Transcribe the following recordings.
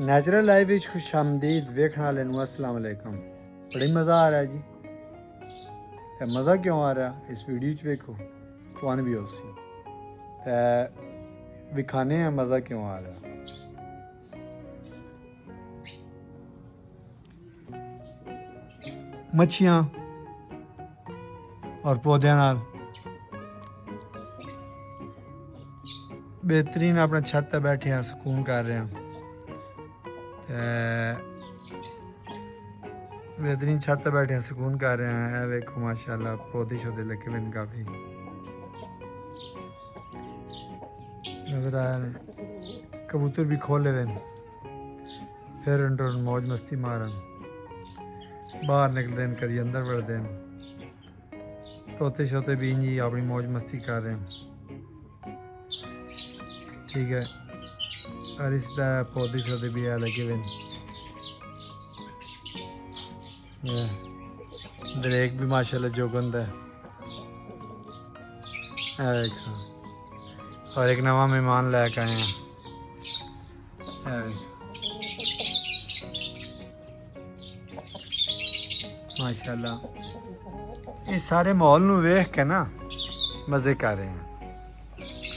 Natural life which खुश आमदीद वेखण वाले नूं अस्सलाम वालेकुम। बड़ी मज़ा आ रहा है जी। ते मज़ा क्यों आ रहा इस वीडियो च वेखो तुहानूं भी उसी ते विखाने हैं मज़ा क्यों आ रहा। मच्छियाँ और पौधे नाल बेहतरीन अपने छत पर बैठे हैं, सुकून कर रहे हैं। बेहतरीन छत पर बैठे हैं, सुकून कर रहे हैं। ए वेखो माशाल्लाह पौधे शौधे लगे हुए हैं, काफ़ी नजर आया ने। कबूतर भी खोले हुए हैं, फिर मौज मस्ती मारन, बाहर निकलते हैं, कभी अंदर बढ़ते हैं। तोते शोते भी इंजी अपनी मौज मस्ती कर रहे हैं। ठीक है, और इस तरह पौधे शौधे भी लगे हुए हैं। दरेक भी माशाल्लाह जोगंद है। और एक नवा मेहमान लैके आए हैं। माशाल्लाह ये सारे माहौल नूं वेख के ना मज़े कर रहे हैं।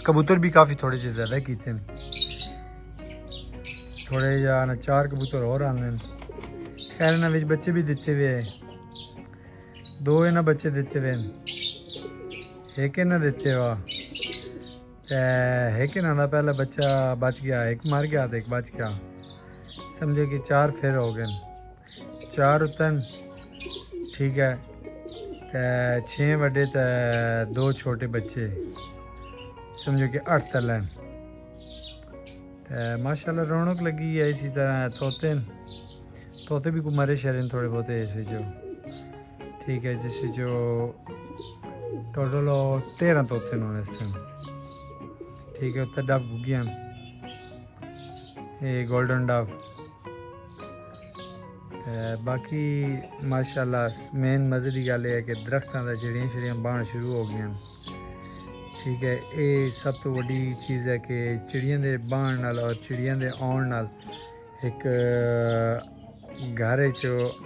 कबूतर भी काफ़ी थोड़े जे ज़्यादा कीते हैं, थोड़े या ना 4 कबूतर और आने। खैर इन्हां विच बच्चे भी दिते हुए है, 2 इन्हां बच्चे दिते हुए हैं, एक इन्हां दिते वा एक इन्हां दा पहला बच्चा बच गया, एक मर गया तो एक बच गया। समझो कि 4 फिर हो गए, 4 उत्तन। ठीक है, 6 बड़े तो 2 छोटे बच्चे, समझो कि 8 तल हैं। माशाल्लाह रौनक लगी है। इसी तरह तोते भी मरे शरे थोड़े बहुत इस जो। ठीक है, जिस जो टोटल 13 तोते होने इस टाइम। ठीक है, उत्तर डब गुगियां, ये गोल्डन डब। बाकी माशाल्लाह मेन मज़े की गल है कि दरख्तों का चिड़ियाँ चिड़ियाँ बहन शुरू हो गई। ठीक है, ये सब तो वड्डी चीज़ है कि चिड़ियाँ के बहन नाल और चिड़ियाँ के आउण नाल एक घर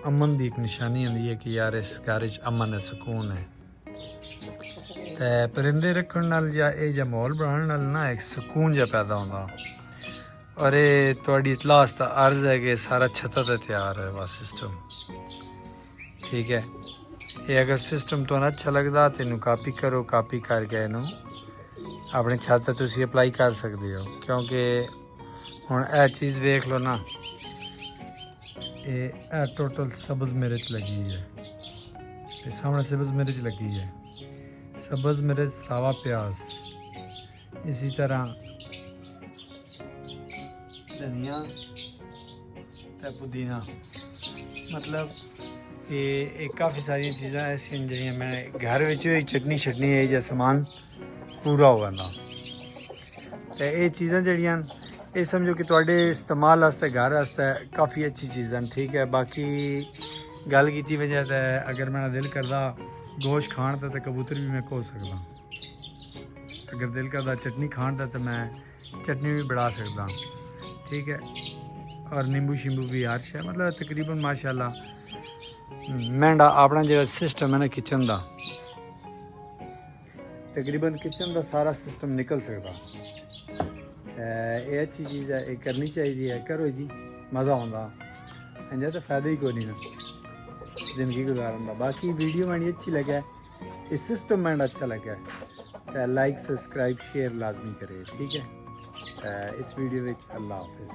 अमन की एक निशानी होंदी है कि यार इस घर अमन है, सुकून है। तो परिंदे रखने नाल या ये माहौल बनाने नाल ना एक सुकून जहा पैदा होता। और ये थोड़ी इतला अर्ज है कि सारा छत्ता तो तैयार है वह सिस्टम। ठीक है, ये अगर सिस्टम तो अच्छा लगता तो इनू कापी करो, कापी करके इनू अपने छत पर तुम अप्लाई कर सकते हो। क्योंकि हुण यह चीज़ वेख लो ना, ये टोटल सब्ज़ मिर्च लगी है, ये सामने सब्ज़ मिर्च लगी है, सब्ज़ मिर्च, सावा प्याज, इसी तरह धनिया ते पुदीना। मतलब ये काफ़ी सारी चीज़ां ऐसी जी मैं घर में चटनी शटनी है या समान पूरा हो जाता। तो ये चीज़ां जड़ियां ये समझो कि तुहाडे इस्तेमाल वास्ते घर वास्ते काफ़ी अच्छी चीज़ां। ठीक है, बाकी गल की वजह से अगर मेरा दिल करता गोश्त खाण का तो कबूतर भी मैं खो सकदा, अगर दिल करता चटनी खाण का तो मैं चटनी भी बढ़ा सकदा। ठीक है, और नींबू शिंबू भी हर शे, मतलब तकरीबन माशाल्लाह मैंडा अपना जो सिस्टम है ना किचन का, तकरीबन किचन का सारा सिस्टम निकल सकता। ये अच्छी चीज़ है, ये करनी चाहिए है। करो जी, मज़ा आता इंजा तो फायदा ही कोई नहीं ना ज़िंदगी गुजारन का। बाकी वीडियो मैंने अच्छी लगे, ये सिस्टम मैंने अच्छा लगा, लाइक सब्सक्राइब शेयर लाजमी करे। ठीक है, इस वीडियो में अल्लाह हाफिज़।